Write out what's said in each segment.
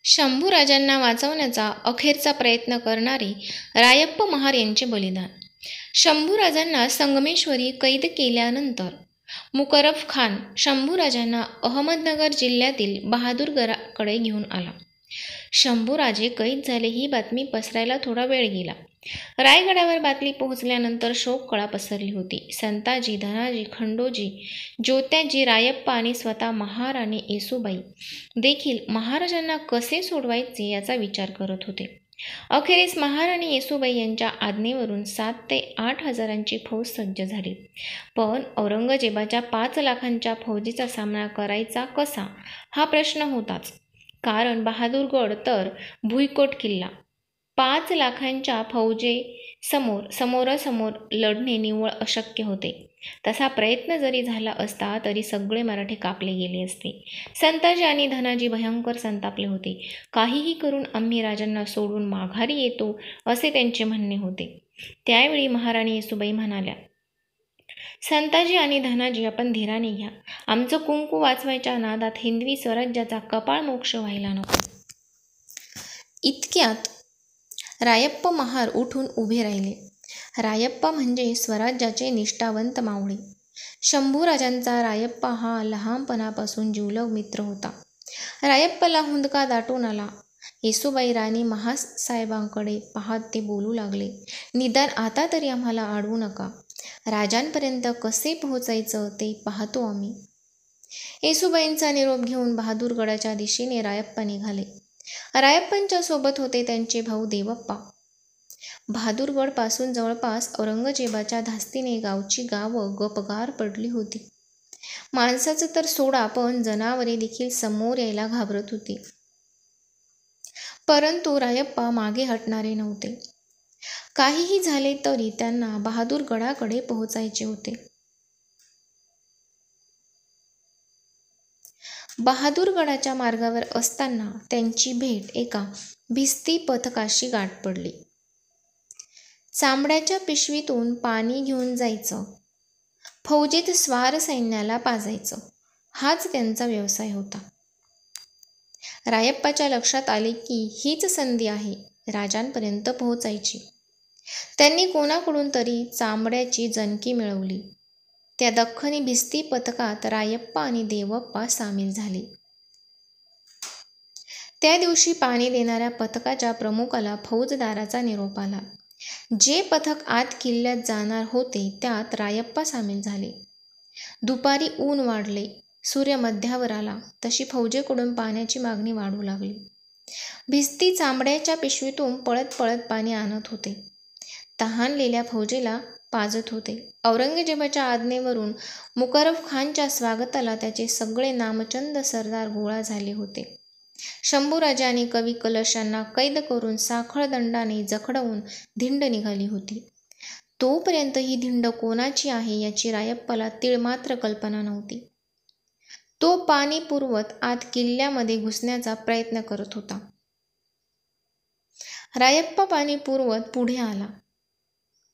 शंभूराजांना वाचवण्याचा अखेरचा प्रयत्न करणारे रायप्प महार यांचे बलिदान. शंभूराजांना संगमेश्वरी कैद केल्यानंतर मुकरब खान शंभूराजांना अहमदनगर जिल्ह्यातील बहादूरगडाकडे घेऊन आला. शंभूराजे कैद झाले ही बातमी पसरायला थोडा वेळ गेला. रायगडावर बातमी पोहोचल्यानंतर शोककळा पसरली होती. संताजी, धनाजी, खंडोजी, ज्योत्याजी, रायप्पा आणि स्वतः महाराणी येसूबाई देखील महाराजांना कसे सोडवायचे याचा विचार करत होते. अखेरीस महाराणी येसूबाई यांच्या आज्ञेवरून 7 ते 8 हजारांची फौज सज्ज झाली. पण औरंगजेबाच्या 5 लाखांच्या फौजीचा सामना करायचा कसा हा प्रश्न होताच. कारण बहादूरगड तर भुईकोट किल्ला. 5 लाखांच्या समोरासमोर लढणे निव्वळ अशक्य होते. तसा प्रयत्न जरी झाला असता तरी सगळे मराठे कापले गेले असते. संताजी आणि धनाजी भयंकर संतापले होते. काहीही करून आम्ही राजांना सोडून माघारी येतो असे त्यांचे म्हणणे होते. त्यावेळी महाराणी येसूबाई म्हणाल्या, संताजी आणि धनाजी, आपण धीराने घ्या. आमचं कुंकू वाचवायच्या नादात हिंदवी स्वराज्याचा कपाळमोक्ष व्हायला नको. इतक्यात रायप्प महार उठून उभे राहिले. रायप्पा म्हणजे स्वराज्याचे निष्ठावंत मावळे. शंभूराजांचा रायप्पा हा लहानपणापासून जिवलग मित्र होता. रायप्पाला हुंदका दाटून आला. येसूबाई राणी महासाहेबांकडे पाहत ते बोलू लागले, निदान आता तरी आम्हाला अडवू नका. राजांपर्यंत कसे पोहोचायचं ते पाहतो आम्ही. येसूबाईंचा निरोप घेऊन बहादूरगडाच्या दिशेने रायप्पा निघाले. रायप्पांच्या सोबत होते त्यांचे भाऊ देवप्पा. बहादूरगड पासून जवळपास औरंगजेबाच्या धास्तीने गावची गावं गपगार पडली होती. माणसाचं तर सोडा, पण जनावरे देखील समोर यायला घाबरत होती. परंतु रायप्पा मागे हटणारे नव्हते. काहीही झाले तरी त्यांना बहादूरगडाकडे पोहोचायचे होते. बहादूरगडाच्या मार्गावर असताना त्यांची भेट एका भिस्ती पथकाशी गाठ पडली. चामड्याच्या पिशवीतून पाणी घेऊन जायचं, फौजेत स्वार सैन्याला पाजायचं, हाच त्यांचा व्यवसाय होता. रायप्पाच्या लक्षात आले की हीच संधी आहे राजांपर्यंत पोहोचायची. त्यांनी कोणाकडून तरी चामड्याची जनकी मिळवली. त्या दख्खनी भिस्ती पथकात रायप्पा आणि देवप्पा सामील झाले. त्या दिवशी पाणी देणाऱ्या पथकाच्या प्रमुखाला फौजदाराचा निरोप आला. जे पथक आत किल्ल्यात जाणार होते त्यात रायप्पा सामील झाले. दुपारी ऊन वाढले, सूर्य मध्यावर आला तशी फौजेकडून पाण्याची मागणी वाढू लागली. भिस्ती चामड्याच्या पिशवीतून पळत पळत पाणी आणत होते. तहानलेल्या फौजेला पाजत होते. औरंगजेबाच्या आज्ञेवरून मुकरब खानच्या स्वागताला त्याचे सगळे नामचंद सरदार गोळा झाले होते. शंभूराजे आणि कवी कलश यांना कैद करून साखळदंडाने जखडवून धिंड निघाली होती. तोपर्यंत ही धिंड कोणाची आहे याची रायप्पाला तीळमात्र कल्पना नव्हती. तो पाणी पुरवत आत किल्ल्यामध्ये घुसण्याचा प्रयत्न करत होता. रायप्पा पाणी पुरवत पुढे आला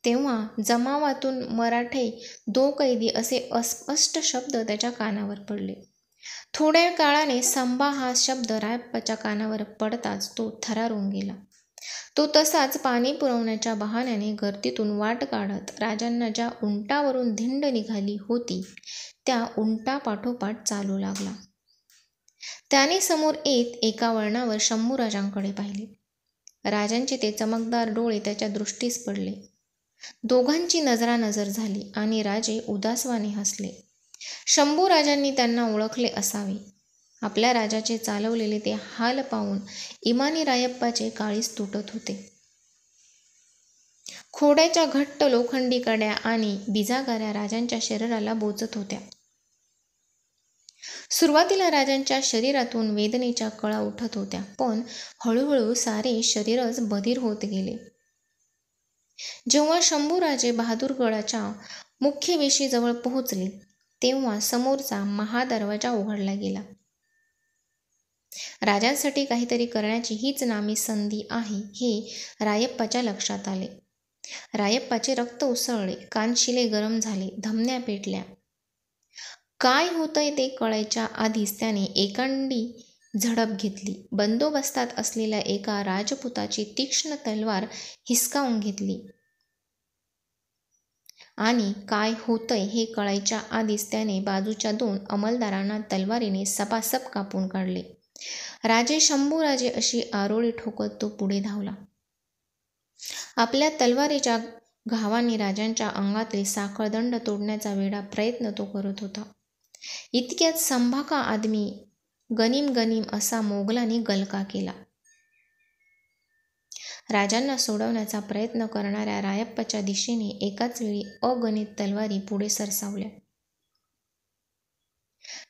तेव्हा जमावातून मराठे 2 कैदी असे अस्पष्ट शब्द त्याच्या कानावर पडले. थोड्या काळाने संभा हा शब्द रायप्पाच्या कानावर पडताच तो थरारून गेला. तो तसाच पाणी पुरवण्याच्या बहाण्याने गर्दीतून वाट काढत राजांना ज्या उंटावरून धिंड निघाली होती त्या उंटापाठोपाठ चालू लागला. त्याने समोर येत एका वळणावर शंभूराजांकडे पाहिले. राजांचे ते चमकदार डोळे त्याच्या दृष्टीस पडले. दोघांची नजरानजर झाली आणि राजे उदासवाने हसले. शंभूराजांनी त्यांना ओळखले असावे. आपल्या राजाचे चालवलेले ते हाल पाहून इमानी रायप्पाचे काळीज तुटत होते. खोड्याच्या घट्ट लोखंडी कड्या आणि बिजागाऱ्या राजांच्या शरीराला बोचत होत्या. सुरुवातीला राजांच्या शरीरातून वेदनेच्या कळा उठत होत्या, पण हळूहळू सारे शरीरच बधीर होत गेले. जेव्हा शंभूराजे बहादूरगडाच्या मुख्य वेशीजवळ पोहोचले तेव्हा समोरचा महादरवाजा उघडला गेला. राजांसाठी काहीतरी करण्याची हीच नामी संधी आहे हे रायप्पाच्या लक्षात आले. रायप्पाचे रक्त उसळले, कानशिले गरम झाले, धमन्या पेटल्या. काय होतंय ते कळायच्या आधीच त्याने एकांडी झडप घेतली. बंदोबस्तात असलेल्या एका राजपुताची तीक्ष्ण तलवार हिसकावून घेतली आणि काय होतंय हे कळायच्या आधीच त्याने बाजूच्या 2 अंमलदारांना तलवारीने सपासप कापून काढले. राजे शंभूराजे अशी आरोळी ठोकत तो पुढे धावला. आपल्या तलवारीच्या घावांनी राजांच्या अंगातील साखळदंड तोडण्याचा वेडा प्रयत्न तो करत होता. इतक्यात संभाका आदमी गनिम गनिम असा मोगलांनी गलका केला. राजांना सोडवण्याचा प्रयत्न करणाऱ्या रायप्पाच्या दिशेने एकाच वेळी अगणित तलवारी पुढे सरसावल्या.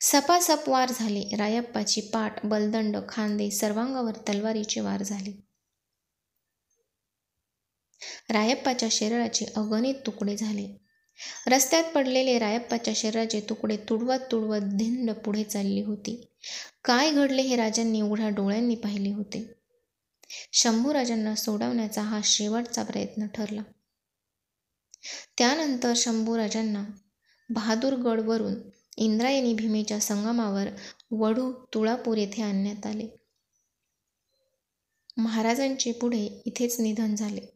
सपासप वार झाले. रायप्पाची पाठ, बलदंड, खांदे सर्वांगावर तलवारीचे वार झाले. रायप्पाच्या शरीराचे अगणित तुकडे झाले. रस्त्यात पडलेले रायप्पाच्या शरीराचे तुकडे तुडवत तुडवत धिंड पुढे चालली होती. काय घडले हे राजांनी उघड्या डोळ्यांनी पाहिले होते. शंभूराजांना सोडवण्याचा हा शेवटचा प्रयत्न ठरला. त्यानंतर शंभूराजांना बहादूरगडवरून इंद्रायणी भीमेच्या संगमावर वढू तुळापूर येथे आणण्यात आले. महाराजांचे पुढे इथेच निधन झाले.